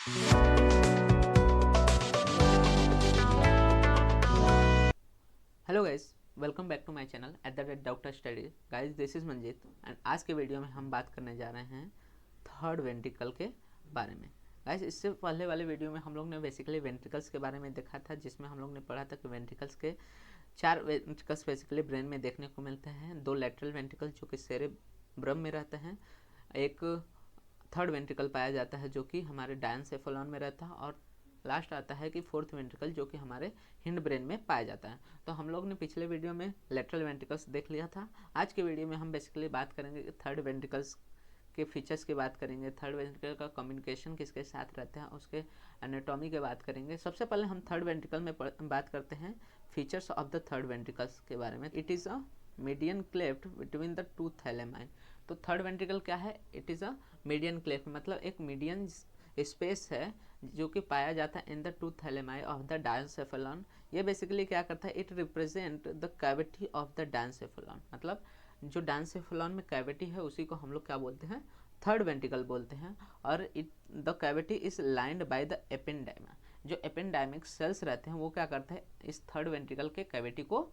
Hello guys, welcome back to my channel @doctor study. Guys, this is Manjeet and आज के video में हम बात करने जा रहे हैं थर्ड वेंट्रिकल के बारे में। गाइस, इससे पहले वाले वीडियो में हम लोग ने बेसिकली वेंट्रिकल्स के बारे में देखा था, जिसमें हम लोग ने पढ़ा था कि वेंट्रिकल्स के 4 वेंट्रिकल्स बेसिकली ब्रेन में देखने को मिलते हैं। 2 लैटरल वेंट्रिकल जो कि सेरेब्रम में रहते हैं, एक थर्ड वेंट्रिकल पाया जाता है जो कि हमारे डायनसेफेलॉन में रहता है, और लास्ट आता है कि फोर्थ वेंट्रिकल जो कि हमारे हिंड ब्रेन में पाया जाता है। तो हम लोग ने पिछले वीडियो में लेटरल वेंट्रिकल्स देख लिया था। आज के वीडियो में हम बेसिकली बात करेंगे थर्ड वेंट्रिकल्स के फीचर्स की बात करेंगे, थर्ड वेंट्रिकल का कम्युनिकेशन किसके साथ रहते हैं, उसके एनाटॉमी की बात करेंगे। सबसे पहले हम थर्ड वेंट्रिकल में बात करते हैं features of the third ventricles के बारे में। It is a median cleft between the two thalami. तो थर्ड वेंट्रिकल क्या है? It is a median cleft, मतलब एक मीडियन स्पेस है जो कि पाया जाता है in the two thalami of the diencephalon. ये बेसिकली क्या करता है? It represent the cavity of the diencephalon, मतलब जो डायनसेफेलॉन में कैविटी है उसी को हम लोग क्या बोलते हैं? थर्ड वेंट्रिकल बोलते हैं। और it the cavity is lined by the ependyma. जो एपेंडाइमिक सेल्स रहते हैं वो क्या करते हैं? इस थर्ड वेंट्रिकल के कैविटी को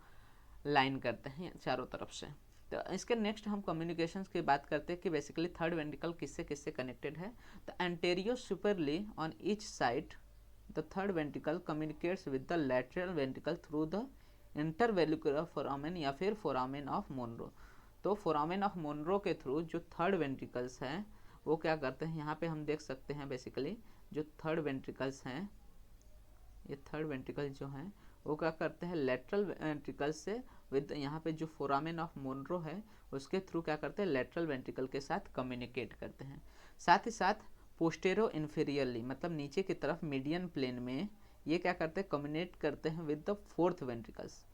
लाइन करते हैं चारों तरफ से। तो इसके नेक्स्ट हम कम्युनिकेशंस की बात करते हैं कि बेसिकली थर्ड वेंट्रिकल किससे किससे कनेक्टेड है। तो anterosuperiorly on each side the third ventricle communicates with the lateral ventricle through the interventricular foramen या फिर फोरामेन ऑफ मोनरो। तो फोरामेन ऑफ मोनरो के थ्रू जो थर्ड वेंट्रिकल्स हैं वो क्या करते हैं? यहाँ पे हम देख सकते हैं बेसिकली जो थर्ड वेंट्रिकल्स हैं, ये थर्ड वेंट्रिकल जो हैं वो क्या करते हैं? लेटरल वेंट्रिकल से विद यहाँ पे जो फोरामेन ऑफ मोनरो है उसके थ्रू क्या करते हैं? लेटरल वेंट्रिकल के साथ कम्युनिकेट करते हैं। साथ ही साथ पोस्टेरो इन्फीरियरली, मतलब नीचे की तरफ मीडियन प्लेन में ये क्या करते हैं? कम्युनिकेट करते हैं with the fourth ventricles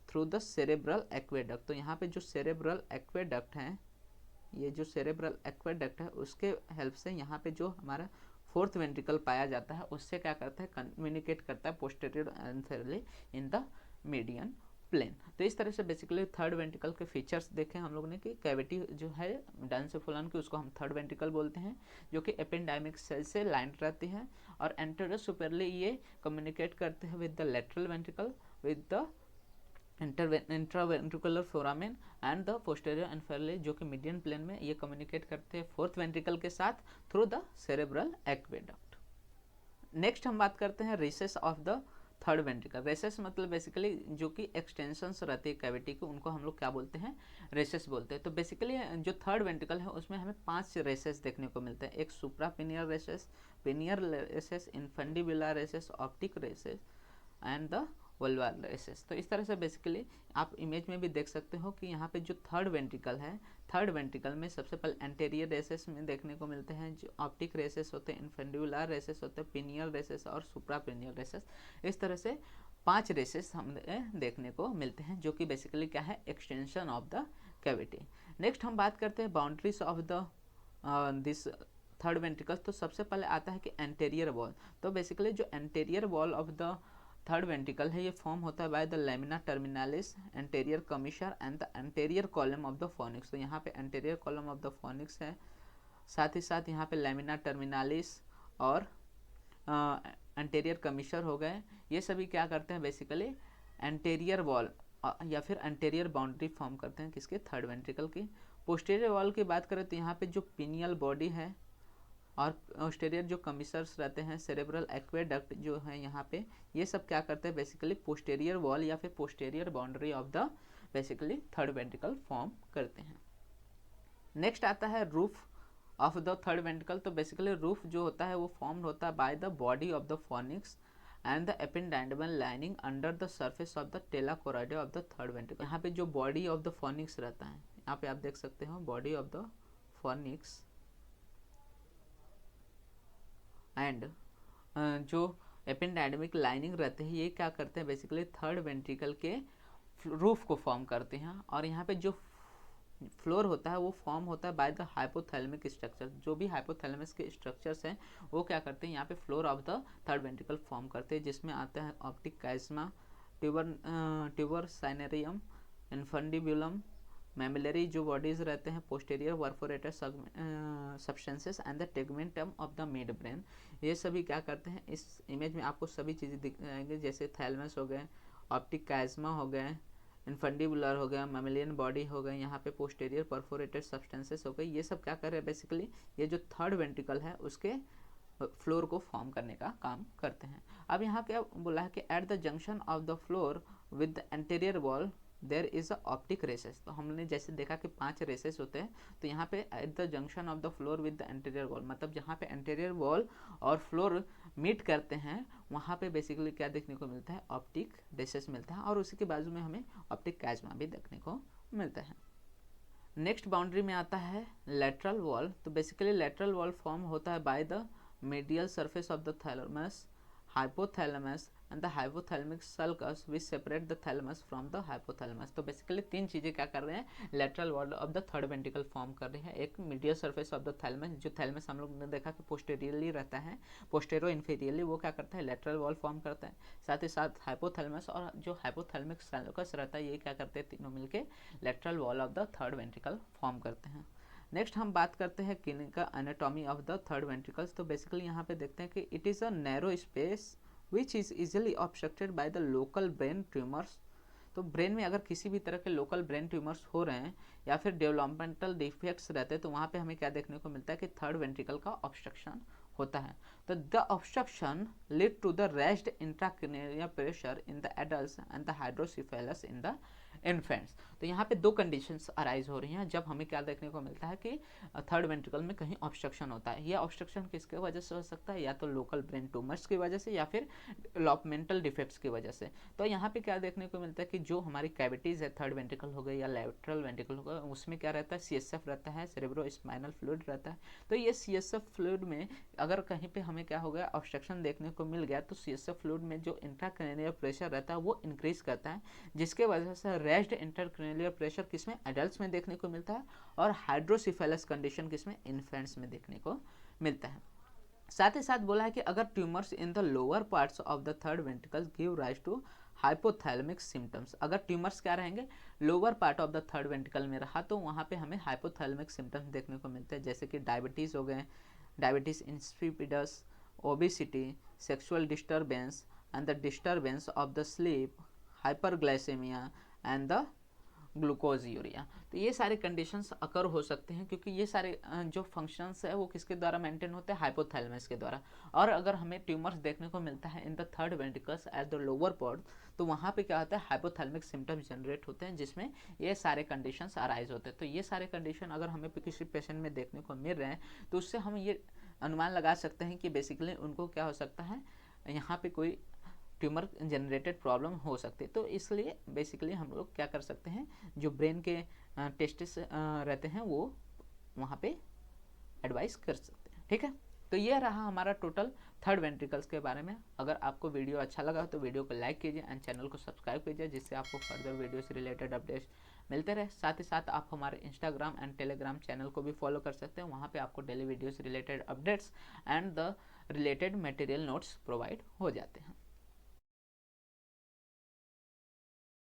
through the cerebral aqueduct. तो यहाँ पे जो सेरेब्रल एक्वेडक्ट है, ये जो सेरेब्रल एक्वेडक्ट है उसके हेल्प से यहाँ पे जो हमारा फोर्थ वेंट्रिकल पाया जाता है उससे क्या करता है? कम्युनिकेट करता है posterior anteriorly in the median plane. तो इस तरह से बेसिकली थर्ड वेंट्रिकल के फीचर्स देखे हम लोग ने कि कैविटी जो है डायनसेफेलॉन की उसको हम थर्ड वेंट्रिकल बोलते हैं, जो कि एपेंडाइमिक सेल से लाइन रहती है, और एंटेरियर सुपरली ये कम्युनिकेट करते हैं with the lateral ventricle with the intraventricular foramen and the posterior inferiorly, जो कि मीडियन प्लेन में ये कम्युनिकेट करते हैं फोर्थ वेंट्रिकल के साथ through the cerebral aqueduct. Next हम बात करते हैं recesses of the third ventricle. Recesses मतलब बेसिकली जो कि एक्सटेंशंस रहती है कैविटी की, उनको हम लोग क्या बोलते हैं? रेसेस बोलते हैं। तो बेसिकली जो थर्ड वेंट्रिकल है उसमें हमें 5 रेसेस देखने को मिलते हैं। एक suprapineal recesses, pineal recesses, infundibular recesses, optic recesses and the vulvar recesses. तो इस तरह से बेसिकली आप इमेज में भी देख सकते हो कि यहाँ पे जो थर्ड वेंट्रिकल है, थर्ड वेंट्रिकल में सबसे पहले एंटेरियर रेसेस में देखने को मिलते हैं, जो ऑप्टिक रेसेस होते हैं, इन्फेंडिबुलर रेसेस होते हैं, पिनियल रेसेस और सुप्रापिनियल रेसेस। इस तरह से 5 रेसेस हमें देखने को मिलते हैं जो कि बेसिकली क्या है? Extension of the cavity. Next हम बात करते हैं boundaries of the this third ventricle. तो सबसे पहले आता है कि एंटेरियर वॉल। तो बेसिकली जो anterior wall of the third ventricle है ये फॉर्म होता है by the lamina terminalis, anterior commissure and the anterior column of the fornix. तो यहाँ पे anterior column of the fornix है, साथ ही साथ यहाँ पे लेमिना टर्मिनालिस और एंटेरियर कमिशर हो गए। ये सभी क्या करते हैं? बेसिकली एंटेरियर वॉल या फिर एंटेरियर बाउंड्री फॉर्म करते हैं किसके? थर्ड वेंट्रिकल की। पोस्टीरियर वॉल की बात करें तो यहाँ पे जो पिनियल बॉडी है और पोस्टेरियर जो कमिसर्स रहते हैं, सेरेब्रल एक्वेडक्ट जो है यहाँ पे, ये सब क्या करते हैं? बेसिकली पोस्टेरियर वॉल या फिर posterior boundary of the basically third ventricle form करते हैं। नेक्स्ट आता है roof of the third ventricle. तो बेसिकली रूफ जो होता है वो फॉर्म होता है by the body of the fornix and the ependymal lining under the surface of the tela choroidea of the third ventricle. यहाँ पे जो बॉडी ऑफ द फोनिक्स रहता है, यहाँ पे आप देख सकते हो body of the fornix and जो एपेंडाइडमिक लाइनिंग रहते हैं ये क्या करते हैं? बेसिकली थर्ड वेंट्रिकल के रूफ को फॉर्म करते हैं। और यहाँ पे जो फ्लोर होता है वो फॉर्म होता है बाय द हाइपोथैलेमिक स्ट्रक्चर। जो भी हाइपोथैलेमस के स्ट्रक्चर्स हैं वो क्या करते हैं? यहाँ पे floor of the third ventricle form करते हैं, जिसमें आता है ऑप्टिक कैस्मा, ट्यूबर साइनेरियम, इन्फंडिबुलम, मेमिलरी जो बॉडीज रहते हैं, posterior perforated substances and the tegmentum of the mid brain, ये सभी क्या करते हैं, इस इमेज में आपको सभी चीज़ें दिख जाएंगे, जैसे थैलमस हो गए, ऑप्टिक कैज़मा हो गए, इन्फंडिबुलर हो गया, मेमिलियन बॉडी हो गए, यहाँ पे पोस्टीरियर परफोरेटेड सब्सटेंसेस हो गए। ये सब क्या कर रहे हैं बेसिकली, ये जो थर्ड वेंट्रिकल है उसके फ्लोर को फॉर्म करने का काम करते हैं। अब यहाँ क्या बोला है कि at the junction of the floor with the anterior wall there is a optic recess. तो हमने जैसे देखा कि 5 रेसेस होते हैं, तो यहाँ पे eight the junction of the floor with the anterior wall, मतलब जहाँ पे एंटीरियर वॉल और फ्लोर मीट करते हैं वहाँ पे बेसिकली क्या देखने को मिलता है, ऑप्टिक रेसेस मिलता है, और उसी के बाजू में हमें ऑप्टिक कैज़मा भी देखने को मिलता है। नेक्स्ट बाउंड्री में आता है लेटरल वॉल। तो बेसिकली लेटरल वॉल फॉर्म होता है by the medial surface of the thalamus, hypothalamus and the hypothalamic sulcus which separate the thalamus from the hypothalamus। तो बेसिकली 3 चीज़ें क्या कर रहे हैं, lateral wall of the third ventricle form कर रहे हैं। एक medial surface of the thalamus, जो थैलमस हम लोग ने देखा कि पोस्टेरियरली रहता है, पोस्टेरो इन्फीरियरली वो क्या करता है, लेटरल वॉल फॉर्म करता है। साथ ही साथ हाइपोथैलेमस और जो हाइपोथैलेमिक सल्कस रहता है, ये क्या करते हैं, तीनों मिलके lateral wall of the third ventricle form करते हैं। नेक्स्ट हम बात करते हैं clinical anatomy of the third ventricles. तो बेसिकली यहाँ पे देखते हैं कि it is a narrow space which is easily obstructed by the local brain tumours. तो ब्रेन में अगर किसी भी तरह के लोकल ब्रेन ट्यूमर्स हो रहे हैं या फिर डेवलपमेंटल डिफेक्ट्स रहते हैं, तो वहाँ पे हमें क्या देखने को मिलता है कि थर्ड वेंट्रिकल का ऑब्स्ट्रक्शन होता है। तो the obstruction lead to the raised intracranial pressure in the adults and the hydrocephalus in the infants. तो यहाँ पे 2 कंडीशंस अराइज हो रही हैं जब हमें क्या देखने को मिलता है कि थर्ड वेंट्रिकल में कहीं ऑब्स्ट्रक्शन होता है। यह ऑब्स्ट्रक्शन किसके वजह से हो सकता है, या तो लोकल ब्रेन ट्यूमर्स की वजह से या फिर डेवलपमेंटल डिफेक्ट्स की वजह से। तो यहाँ पे क्या देखने को मिलता है कि जो हमारी कैविटीज़ है, थर्ड वेंट्रिकल हो गई या लेटरल वेंट्रिकल हो गया, उसमें क्या रहता है, CSF रहता है, सेरेब्रो स्पाइनल फ्लूइड रहता है। तो ये CSF फ्लूइड में अगर कहीं पे हमें क्या हो गया, ऑब्स्ट्रक्शन देखने को मिल गया, तो CSF फ्लूइड में जो इंट्राक्रैनियल प्रेशर रहता है वो इंक्रीज करता है, जिसके वजह से रेस्ड इंट्राक्रैनियल प्रेशर किसमें, एडल्ट्स में देखने को मिलता है, और हाइड्रोसिफेलस कंडीशन किसमें, इन्फेंट्स में देखने को मिलता है। साथ ही साथ बोला है कि अगर tumours in the lower parts of the third ventricle give rise to hypothalamic symptoms, अगर ट्यूमर्स क्या रहेंगे, lower part of the third ventricle में रहा, तो वहाँ पे हमें हाइपोथैलेमिक सिम्टम्स देखने को मिलते हैं, जैसे कि डायबिटीज़ हो गए, diabetes insipidus, obesity, sexual disturbance and the disturbance of the sleep, hyperglycaemia and the glucose urea. तो ये सारे कंडीशंस अकर हो सकते हैं, क्योंकि ये सारे जो फंक्शंस है वो किसके द्वारा मेंटेन होते हैं, हाइपोथैलेमस के द्वारा। और अगर हमें ट्यूमर्स देखने को मिलता है in the third ventricles at the lower part, तो वहाँ पे क्या होता है, हाइपोथैलेमिक सिम्टम्स जनरेट होते हैं, जिसमें ये सारे कंडीशंस अराइज होते हैं। तो ये सारे कंडीशन अगर हमें किसी पेशेंट में देखने को मिल रहे हैं, तो उससे हम ये अनुमान लगा सकते हैं कि बेसिकली उनको क्या हो सकता है, यहाँ पे कोई ट्यूमर जनरेटेड प्रॉब्लम हो सकती है। तो इसलिए बेसिकली हम लोग क्या कर सकते हैं, जो ब्रेन के टेस्ट्स रहते हैं वो वहाँ पे एडवाइस कर सकते हैं। ठीक है, तो ये रहा हमारा टोटल थर्ड वेंट्रिकल्स के बारे में। अगर आपको वीडियो अच्छा लगा तो वीडियो को लाइक कीजिए एंड चैनल को सब्सक्राइब कीजिए, जिससे आपको फर्दर वीडियो से रिलेटेड अपडेट्स मिलते रहे। साथ ही साथ आप हमारे इंस्टाग्राम एंड टेलीग्राम चैनल को भी फॉलो कर सकते हैं, वहाँ पे आपको डेली वीडियो से related updates and the related material notes provide हो जाते हैं।